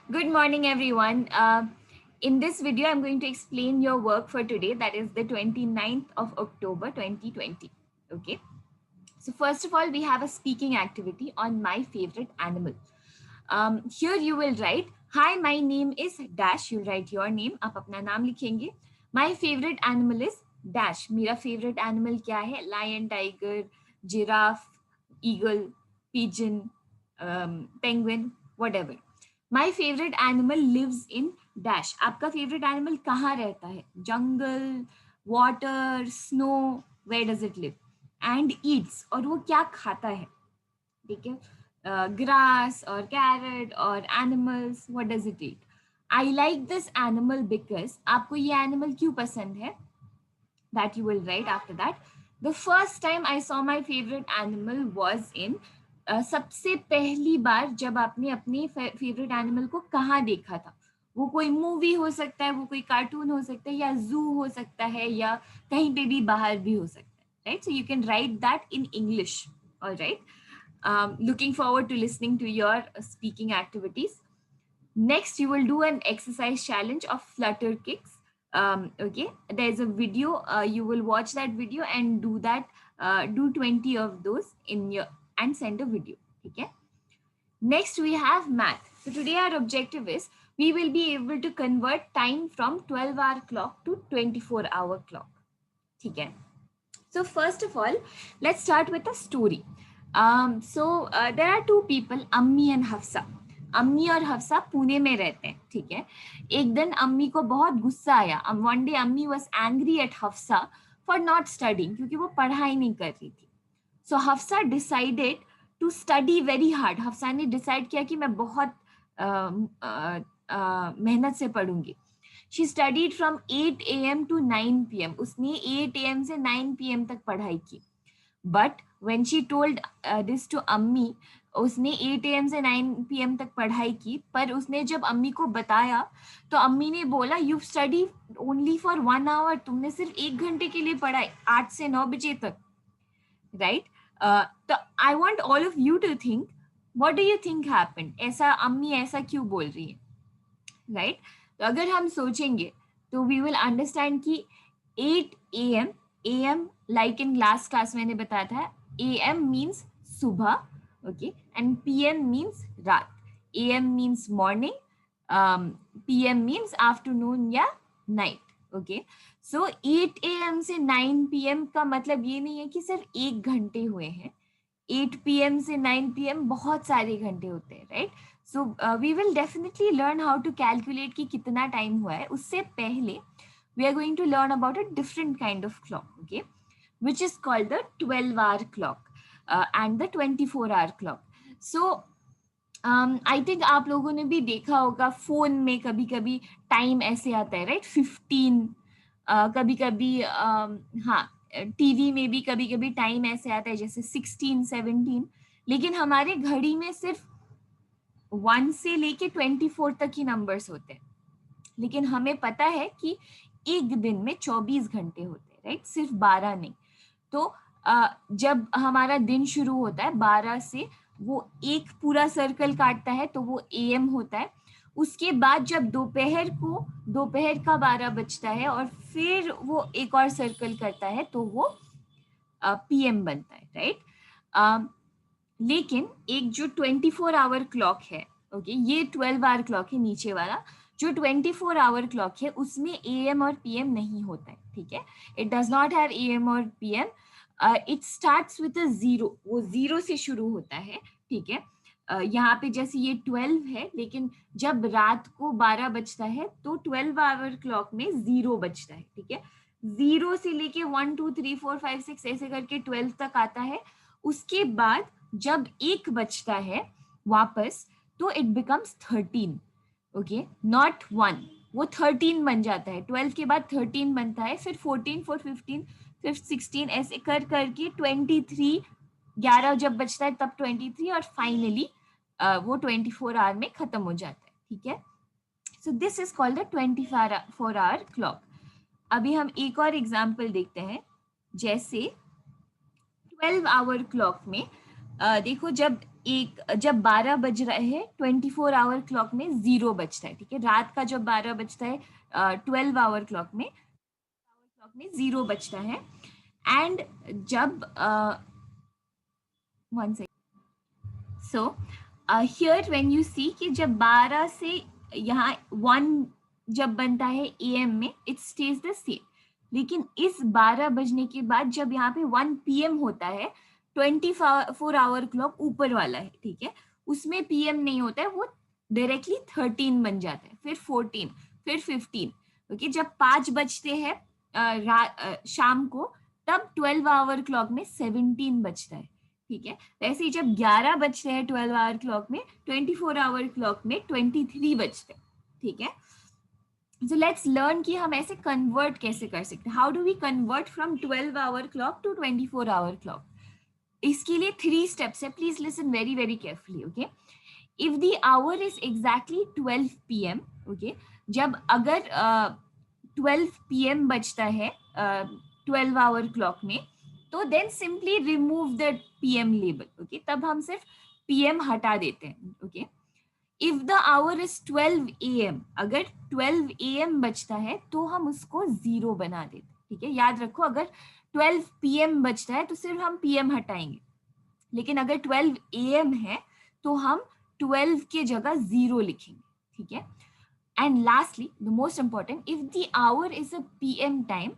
Good morning, everyone. In this video, I'm going to explain your work for today, that is the 29th of October 2020. Okay. So first of all, we have a speaking activity on my favorite animal. Here you will write, hi, my name is Dash. You'll write your name. आप अपना नाम लिखेंगे. My favorite animal is Dash. मेरा favorite animal क्या है? Lion, tiger, giraffe, eagle, pigeon, penguin, whatever. My favorite animal lives in Dash. आपका favorite animal कहाँ रहता है? Jungle, water, snow. Where does it live? And eats. और वो क्या खाता है? ठीक है, grass or carrot or animals, what does it eat? I like this animal because, आपको ये animal क्यों पसंद है? That you will write after that. The first time I saw my favorite animal was in, सबसे पहली बार जब आपने अपने फेवरेट एनिमल को कहाँ देखा था? वो कोई मूवी हो सकता है, वो कोई कार्टून हो सकता है, या जू हो सकता है, या कहीं पे भी बाहर भी हो सकता है, right? So you can write that in English. Alright. Looking forward to listening to your speaking activities. Next, you will do an exercise challenge of flutter kicks. Okay, there's a video. You will watch that video and do that. Do 20 of those in your and send a video. Okay. Next, we have math. So today our objective is we will be able to convert time from 12-hour clock to 24-hour clock. Okay. So first of all, let's start with a story. There are two people, अम्मी and Hafsa. अम्मी और हफ्सा पुणे में रहते हैं, ठीक है. एक दिन अम्मी को बहुत गुस्सा आया. One day अम्मी was angry at Hafsa for not studying, क्योंकि वो पढ़ाई नहीं कर रही थी. So Hafsa decided to study very hard. Hafsa ने decide किया कि मैं बहुत मेहनत से पढ़ूंगी. She studied from 8 a.m. to 9 p.m. उसने 8 a.m. से 9 p.m. तक पढ़ाई की. But when she told this to अम्मी, उसने 8 a.m. से 9 p.m. तक पढ़ाई की, पर उसने जब अम्मी को बताया तो अम्मी ने बोला, you study only for 1 hour. तुमने सिर्फ 1 घंटे के लिए पढ़ाई 8 से 9 बजे तक, राइट? तो I want all of you to think, what do you think happened? ऐसा अम्मी ऐसा क्यों बोल रही है, राइट? तो अगर हम सोचेंगे तो वी विल अंडरस्टैंड कि 8 a.m. am like in last class मैंने बताया था, am means सुबह, okay, and pm means रात. am means morning, pm means afternoon या night. ओके, सो 8 a.m. से 9 p.m. का मतलब ये नहीं है कि सिर्फ 1 घंटे हुए हैं. 8 p.m. से 9 p.m. बहुत सारे घंटे होते हैं, right? So we will definitely learn how to calculate कि कितना टाइम हुआ है. उससे पहले we are going to learn about a different kind of clock, okay, which is called the 12-hour clock and the 24-hour clock. So I think आप लोगों ने भी देखा होगा फोन में कभी कभी टाइम ऐसे आता है, राइट? 15, कभी कभी हाँ, टीवी में भी कभी कभी टाइम ऐसे आता है जैसे 16, 17. लेकिन हमारे घड़ी में सिर्फ 1 से लेके 24 तक ही नंबर्स होते हैं. लेकिन हमें पता है कि एक दिन में 24 घंटे होते हैं, राइट? सिर्फ 12 नहीं. तो जब हमारा दिन शुरू होता है 12 से, वो एक पूरा सर्कल काटता है तो वो एएम होता है. उसके बाद जब दोपहर का 12 बजता है और फिर वो एक और सर्कल करता है तो वो पीएम बनता है, राइट? लेकिन एक जो 24-hour क्लॉक है, ओके, ये 12-hour क्लॉक है नीचे वाला. जो 24-hour क्लॉक है उसमें एएम और पीएम नहीं होता है, ठीक है? It does not have AM और PM. It starts with a zero. वो जीरो से शुरू होता है, ठीक है? यहाँ पे जैसे ये 12 है, लेकिन जब रात को 12 बजता है तो 12-hour क्लॉक में जीरो बजता है, ठीक है? जीरो से लेके 1 2 3 4 5 6 ऐसे करके 12 तक आता है. उसके बाद जब 1 बजता है वापस तो इट बिकम्स 13, ओके, नॉट 1. वो 13 बन जाता है. 12 के बाद 13 बनता है, फिर 14, फिर 15, फिर 16, ऐसे कर करके 23, 11 जब बचता है तब 23, और फाइनली वो 24 hour में खत्म हो जाता है, ठीक है? So this is called the 24-hour clock. अभी हम एक और एग्जाम्पल देखते हैं. जैसे 12-hour क्लॉक में देखो जब 12 बज रहे हैं 24 आवर क्लॉक में 0 बजता है, ठीक है। रात का जब 12 बजता है 12 आवर क्लॉक में 0 बजता है। एंड जब 1 second, so here when you see कि जब 12 से यहाँ 1 जब बनता है AM में, इट स्टेज द सेम। लेकिन इस 12 बजने के बाद जब यहाँ पे 1 PM होता है, 24 आवर क्लॉक ऊपर वाला है, ठीक है, उसमें PM नहीं होता है, वो डायरेक्टली 13 बन जाता है, फिर 14, फिर 15। ओके, जब 5 बजते हैं शाम को, तब 12 आवर क्लॉक में 17 बजता है, ठीक है। वैसे ही जब 11 बजते हैं 12 आवर क्लॉक में, 24 आवर क्लॉक में 23 बजते हैं, ठीक है। सो लेट्स लर्न कि हम ऐसे कन्वर्ट कैसे कर सकते हैं। How do we convert from 12 hour clock to 24 hour clock? इसके लिए 3 स्टेप्स है, please listen very very carefully. Okay, if the hour is exactly 12 PM, okay, जब अगर 12 PM बजता है 12 आवर क्लॉक में, तो then simply remove the PM label, okay, तब हम सिर्फ PM हटा देते हैं, okay. If the hour is 12 AM, अगर 12 AM बजता है तो हम उसको 0 बना देते, ठीक है। याद रखो, अगर 12 PM बजता है तो सिर्फ हम PM हटाएंगे, लेकिन अगर 12 AM है तो हम 12 के जगह 0 लिखेंगे, ठीक है। And lastly, the most important, if the hour is a PM time,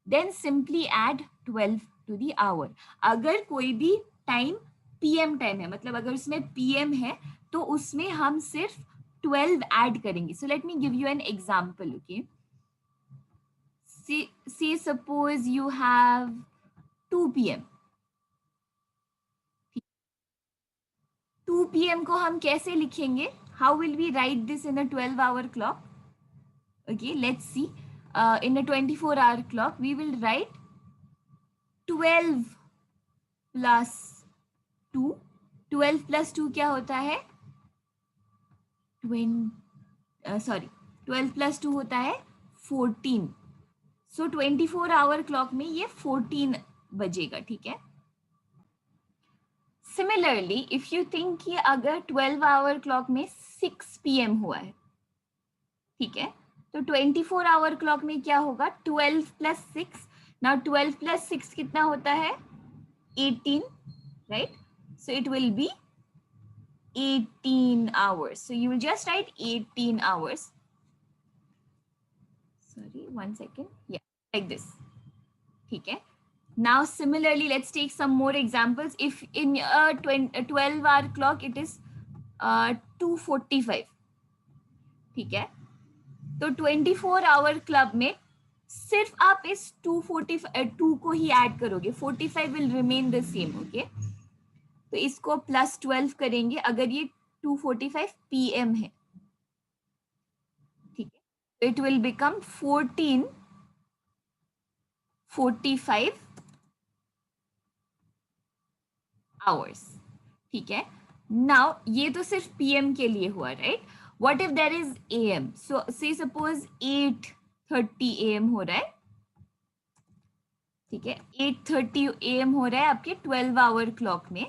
then simply add 12 to the hour. अगर कोई भी टाइम PM टाइम है, मतलब अगर उसमें PM है, तो उसमें हम सिर्फ 12 ऐड करेंगे। So let me give you an example, okay? Say suppose you have 2 PM. 2 PM को हम कैसे लिखेंगे? How will we write this in a 12-hour clock? Okay, let's see. In a 24-hour clock, we will write 12 plus 2. 12 plus 2 क्या होता है? 12 plus 2 होता है 14. So 24-hour clock में ये 14 बजेगा, ठीक है। Similarly, if you think कि अगर 12-hour clock में 6 PM हुआ है, ठीक है, तो 24-hour clock में क्या होगा? 12 plus 6. Now 12 plus 6 कितना होता है? 18, right? So it will be 18 hours. So you will just write 18 hours. Sorry, 1 second. Yeah, like this. ठीक है. Now similarly, let's take some more examples. If in a 12-hour clock it is 2:45, ठीक है, तो 24-hour club में सिर्फ आप इस 2 को ही ऐड करोगे, 45 will remain the same, okay. तो इसको प्लस 12 करेंगे अगर ये 2:45 PM है, ठीक है, तो इट विल बिकम 14:45 आवर्स, ठीक है। नाउ ये तो सिर्फ PM के लिए हुआ, right. What if there is AM? So say suppose 8:30 AM हो रहा है, ठीक है, 8:30 AM हो रहा है आपके 12-hour क्लॉक में।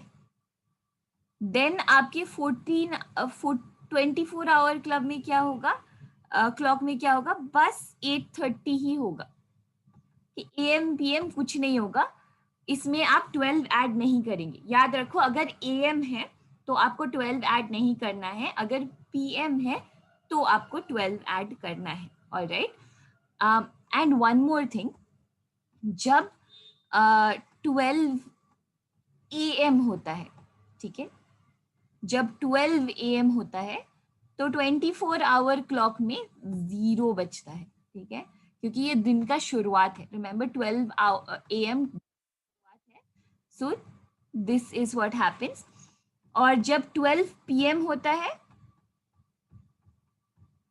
देन आपके 24-hour क्लब में क्या होगा, क्लॉक में क्या होगा? बस 8:30 ही होगा, AM PM कुछ नहीं होगा, इसमें आप 12 ऐड नहीं करेंगे। याद रखो, अगर AM है तो आपको 12 ऐड नहीं करना है, अगर PM है तो आपको 12 ऐड करना है, alright. And one more thing, जब 12 AM होता है, ठीक है, जब 12 AM होता है तो 24-hour क्लॉक में 0 बजता है, ठीक है, क्योंकि ये दिन का शुरुआत है। रिमेंबर 12 AM शुरुआत है, so this is what happens. और जब 12 PM होता है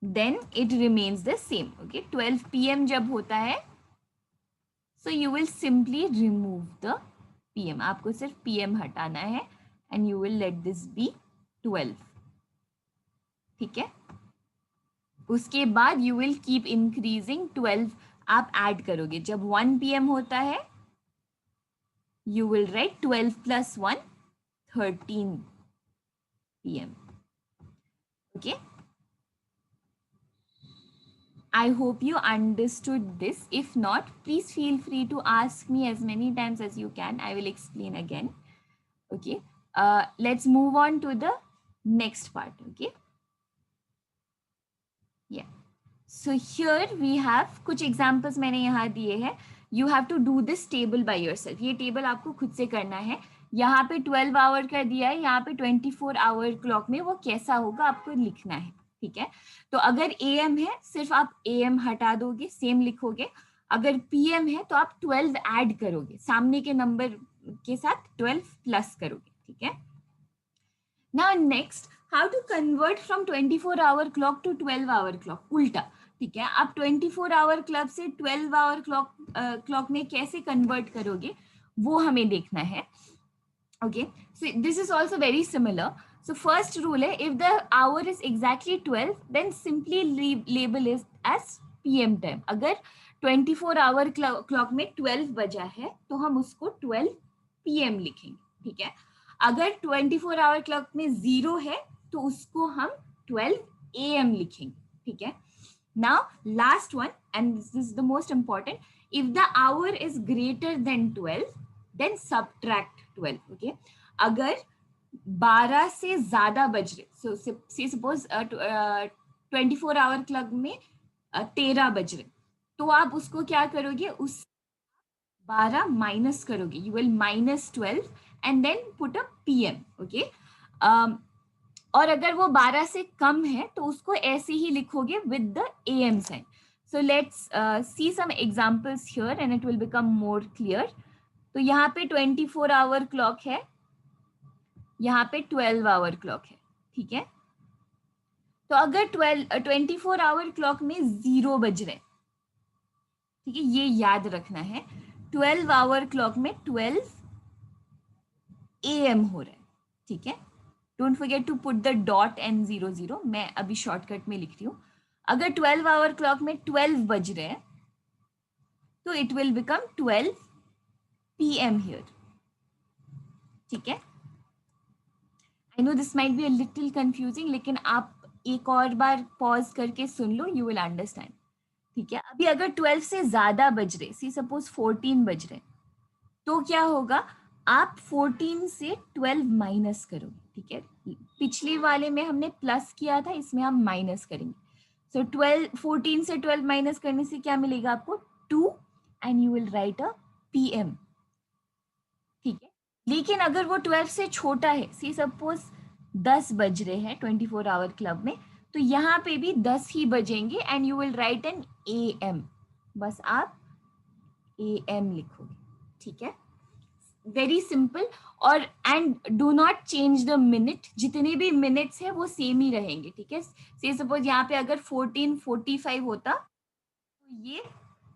then it remains the same, okay. 12 PM जब होता है so you will simply remove the PM, आपको सिर्फ PM हटाना है and you will let this be 12, ठीक है। उसके बाद यू विल कीप इंक्रीजिंग, 12 आप ऐड करोगे। जब 1 PM होता है you will right 12 plus 1, 13 p.m. Okay. I hope you understood this. If not, please feel free to ask me as many times as you can. I will explain again. Okay. Let's move on to the next part. Okay. Yeah. So here we have कुछ examples मैंने यहाँ दिए हैं. You have to do this table by yourself. ये table आपको खुद से करना है. यहाँ पे 12 आवर कर दिया है, यहाँ पे 24 आवर क्लॉक में वो कैसा होगा आपको लिखना है. ठीक है. तो अगर AM है सिर्फ आप AM हटा दोगे, सेम लिखोगे. अगर PM है तो आप 12 ऐड करोगे, सामने के नंबर के साथ 12 प्लस करोगे. ठीक है. Now next, how to convert from 24 hour clock to 12 hour clock. उल्टा. ठीक है. आप 24 आवर क्लब से 12 आवर क्लॉक में कैसे कन्वर्ट करोगे वो हमें देखना है. Okay, so this is also very similar. So first rule है, if the hour is exactly 12, then simply label it as PM time. अगर 24 आवर क्लॉक में 12 बजा है तो हम उसको 12 PM लिखेंगे. ठीक है. अगर 24 आवर क्लॉक में 0 है तो उसको हम 12 AM लिखेंगे. ठीक है. Now last one, and this is the most important, if the hour is greater than 12, then subtract 12. Okay. अगर 12 से ज्यादा बज रहे, so say suppose 24 hour clock में 13 बज रहे, तो आप उसको क्या करोगे, उस 12 माइनस करोगे. You will minus 12 and then put a PM. Okay. और अगर वो 12 से कम है तो उसको ऐसे ही लिखोगे with the AM sign. So let's see some examples here and it will become more clear. तो यहाँ पे 24 आवर क्लॉक है, यहाँ पे 12 आवर क्लॉक है. ठीक है. तो अगर 24 आवर क्लॉक में 0 बज रहे, ठीक है, ये याद रखना है. 12 आवर क्लॉक में 12 AM हो रहा है. ठीक है. Don't forget to put the dot and 00. मैं अभी शॉर्टकट में लिख रही हूँ. अगर 12 आवर क्लॉक में 12 बज रहे हैं तो it will become 12 PM here. ठीक है. I know this might be a little confusing, लेकिन आप एक और बार पॉज करके सुन लो, यू विल अंडरस्टैंड. ठीक है. अभी अगर 12 से ज्यादा बज रहे, सी सपोज 14 बज रहे, तो क्या होगा, आप 14 से 12 माइनस करोगे. ठीक है. पिछले वाले में हमने प्लस किया था, इसमें हम माइनस करेंगे. सो 14 से 12 माइनस करने से क्या मिलेगा आपको, 2 and you will right a PM. ठीक है. लेकिन अगर वो 12 से छोटा है, सी सपोज 10 बज रहे हैं 24 आवर क्लब में, तो यहाँ पे भी 10 ही बजेंगे and you will write an AM. बस आप AM लिखोगे. ठीक है. Very simple. और and do not change the minute, जितने भी मिनट्स है वो सेम ही रहेंगे. ठीक है. से सपोज यहाँ पे अगर 14:45 होता तो ये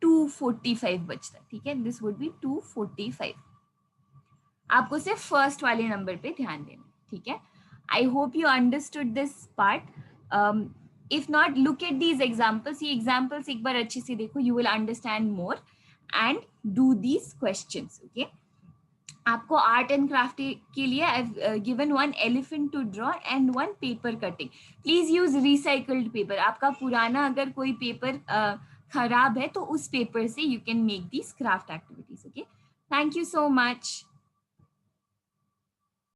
2:45 बचता. ठीक है. This would be 2:45. आपको सिर्फ फर्स्ट वाले नंबर पे ध्यान देना. ठीक है. I hope you understood this part. If not, look at these examples. ये एग्जाम्पल्स एक बार अच्छे से देखो, you will understand more and do these questions. Okay. आपको आर्ट एंड क्राफ्ट के लिए I have given one elephant to draw and one paper cutting. Please use recycled paper. आपका पुराना अगर कोई पेपर खराब है तो उस पेपर से you can make these craft activities. Okay. Thank you so much.